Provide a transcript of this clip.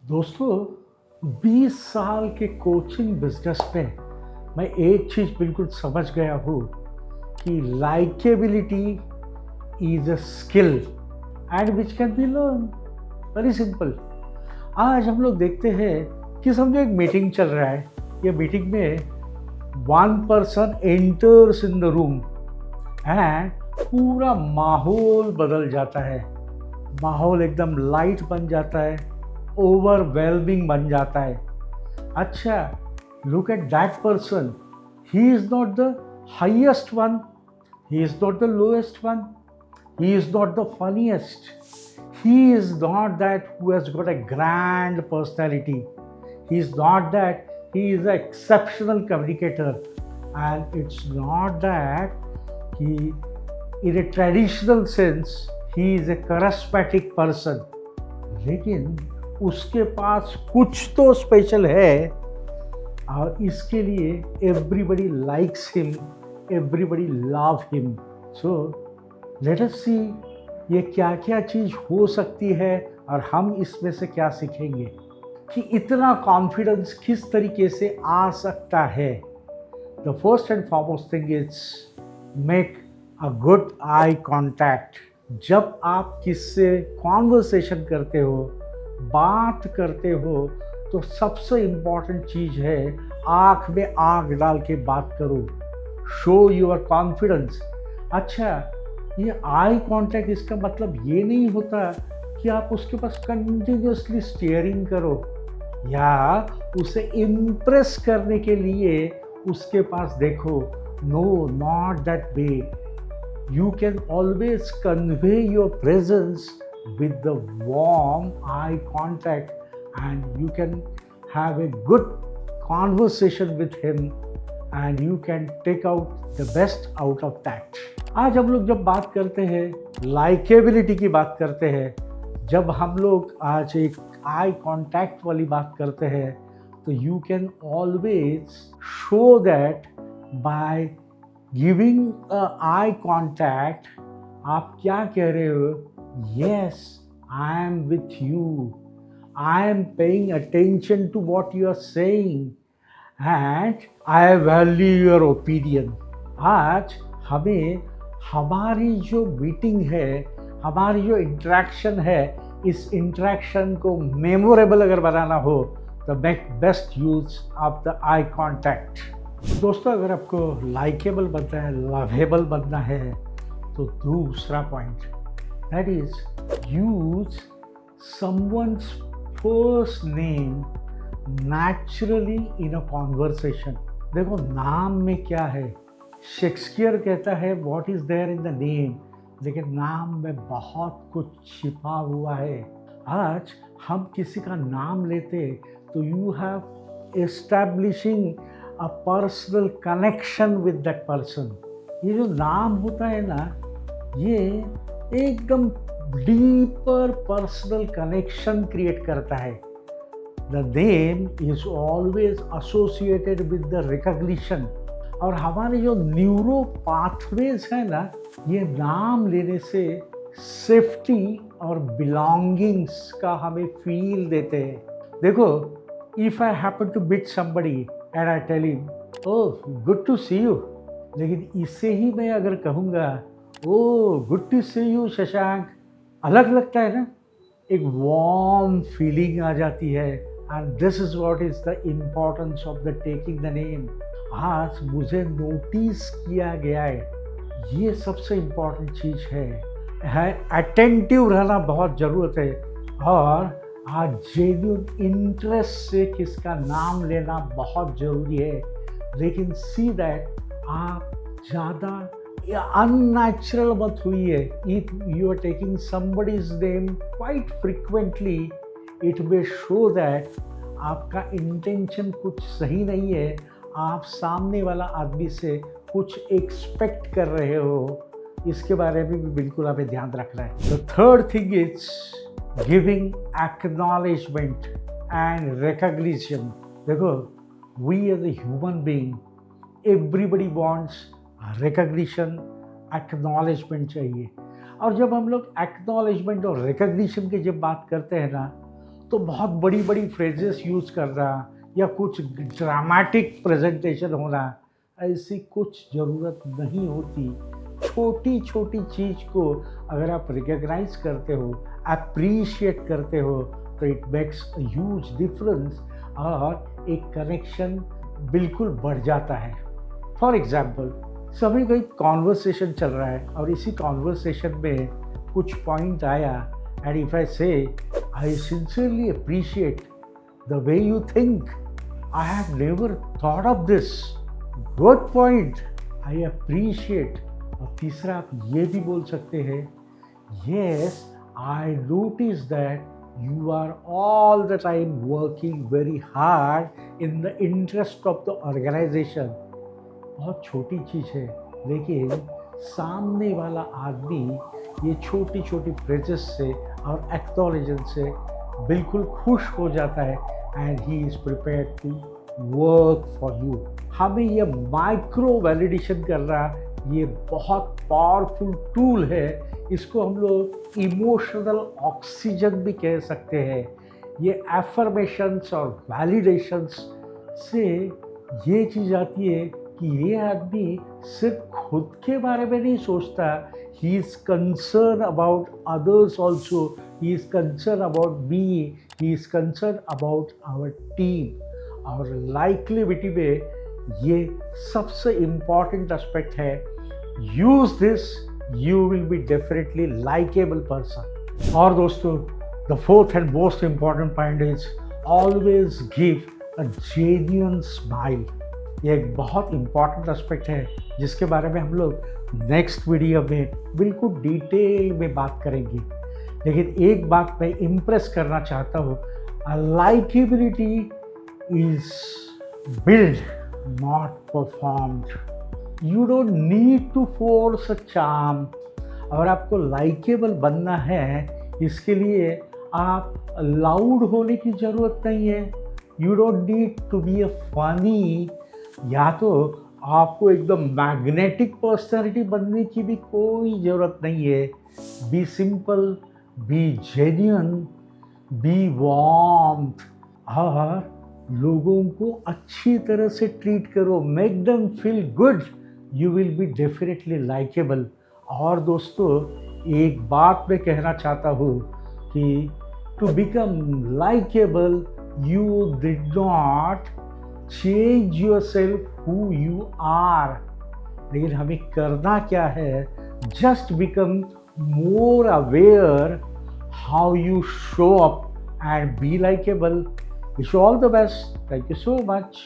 दोस्तों 20 साल के कोचिंग बिजनेस में मैं एक चीज़ बिल्कुल समझ गया हूँ कि likeability is a skill and which can be learn. Very simple. आज हम लोग देखते हैं कि समझो एक मीटिंग चल रहा है। ये मीटिंग में one person enters in the room and पूरा माहौल बदल जाता है। माहौल एकदम लाइट बन जाता है, ओवरवेलमिंग बन जाता है। अच्छा, look at that person. He is not the highest one, he is not the lowest one, he is not the funniest, he is not that who has got a grand personality, he is not that he is an exceptional communicator, and it's not that he, in a traditional sense, he is a charismatic person, लेकिन उसके पास कुछ तो special है और इसके लिए everybody likes him, everybody love him. So let us see ये क्या क्या चीज़ हो सकती है और हम इसमें से क्या सीखेंगे कि इतना कॉन्फिडेंस किस तरीके से आ सकता है। The first and foremost thing is make a good eye contact. जब आप किससे कॉन्वर्सेशन करते हो, बात करते हो, तो सबसे इम्पॉर्टेंट चीज़ है आँख में आँख डाल के बात करो। Show your confidence. अच्छा, ये आई कांटेक्ट इसका मतलब ये नहीं होता कि आप उसके पास कंटिन्यूसली स्टीयरिंग करो या उसे इम्प्रेस करने के लिए उसके पास देखो। No, not that way. You can always convey your presence with the warm eye contact and you can have a good conversation with him and you can take out the best out of that. आज हम लोग जब बात करते हैं likeability की बात करते हैं, जब हम लोग आज एक आई कांटेक्ट वाली बात करते हैं, तो you can always show that by giving a eye contact. आप क्या कह रहे हो? Yes, I am with you, I am paying attention to what you are saying and I value your opinion. आज हमें हमारी जो मीटिंग है, हमारी जो इंटरेक्शन है, इस इंटरेक्शन को मेमोरेबल अगर बनाना हो तो make best use of the eye contact. दोस्तों, अगर आपको लाइकेबल बनना है, लवेबल बनना है, तो दूसरा point that is use someone's first name naturally in a conversation. देखो, नाम में क्या है? शेक्सपियर कहता है what is there in the name, लेकिन नाम में बहुत कुछ छिपा हुआ है। आज हम किसी का नाम लेते तो you have establishing a personal connection with that person. ये जो नाम होता है ना, ये एकदम डीपर पर्सनल कनेक्शन क्रिएट करता है। The name is always associated with the recognition. और हमारे जो न्यूरो पाथवेज है ना, ये नाम लेने से सेफ्टी और बिलोंगिंग्स का हमें फील देते हैं। देखो, if I happen to meet somebody and I tell him oh good to see you, लेकिन इससे ही मैं अगर कहूँगा oh good to see you Shashank, अलग लगता है ना, एक वार्म फीलिंग आ जाती है। And this is what is the importance of the taking the name. आज मुझे नोटिस किया गया है, ये सबसे इम्पॉर्टेंट चीज़ है अटेंटिव रहना बहुत ज़रूरत है। और आज जेन्युइन इंटरेस्ट से किसका नाम लेना बहुत ज़रूरी है। लेकिन सी दैट आप ज़्यादा अननेचुरल मत हुई है। If you are taking somebody's name quite frequently, it may show that आपका इंटेंशन कुछ सही नहीं है। आप सामने वाला आदमी से कुछ एक्सपेक्ट कर रहे हो। इसके बारे में भी बिल्कुल हमें ध्यान रखना है। The third thing is giving acknowledgement and recognition. देखो, we as a human being, everybody wants recognition, acknowledgement चाहिए। और जब हम लोग एक्नॉलेजमेंट और रिकॉग्निशन की जब बात करते हैं ना, तो बहुत बड़ी बड़ी फ्रेजेस यूज़ कर रहा या कुछ ड्रामेटिक प्रेजेंटेशन होना, ऐसी कुछ ज़रूरत नहीं होती। छोटी छोटी चीज़ को अगर आप रिकग्नाइज करते हो, अप्रिशिएट करते हो, तो it makes a huge difference और एक कनेक्शन बिल्कुल बढ़ जाता है। फॉर एग्जाम्पल, सभी का एक कॉन्वर्सेशन चल रहा है और इसी कॉन्वर्सेशन में कुछ पॉइंट आया, एंड इफ आई से I sincerely appreciate the way you think, I have never thought of this, good point, I appreciate. और तीसरा आप ये भी बोल सकते हैं, yes, I notice that you are all the time working very hard in the interest of the organization. बहुत छोटी चीज़ है, लेकिन सामने वाला आदमी ये छोटी छोटी प्रेजेस से और एक्नॉलेजमेंट से बिल्कुल खुश हो जाता है, and he is prepared to work for you. हमें ये माइक्रो वैलिडेशन करना ये बहुत पावरफुल टूल है। इसको हम लोग इमोशनल ऑक्सीजन भी कह सकते हैं। ये एफर्मेशंस और वैलिडेशंस से ये चीज़ आती है कि ये आदमी सिर्फ खुद के बारे में नहीं सोचता, he is concern about others also, he is concern about me, he is concern about our team. और लाइक्लिविटी में ये सबसे इम्पॉर्टेंट एस्पेक्ट है। Use this, you will be definitely likable person। और दोस्तों, the fourth and most important point is always give a genuine smile। ये एक बहुत important aspect है जिसके बारे में हम लोग नेक्स्ट वीडियो में बिल्कुल डिटेल में बात करेंगे। लेकिन एक बात मैं इम्प्रेस करना चाहता हूँ, likability is built, not performed। You don't need to force a charm। अगर आपको लाइकेबल बनना है, इसके लिए आप लाउड होने की ज़रूरत नहीं है। You don't need to be a funny, या तो आपको एकदम मैग्नेटिक पर्सनैलिटी बनने की भी कोई ज़रूरत नहीं है। Be simple, be genuine, be warmth, और लोगों को अच्छी तरह से ट्रीट करो, make them feel good, you will be definitely likeable. और दोस्तों, एक बात मैं कहना चाहता हूँ कि to become likeable you did not change yourself who you are, लेकिन हमें करना क्या है, just become more aware how you show up and be likeable. Wish you all the best. Thank you so much.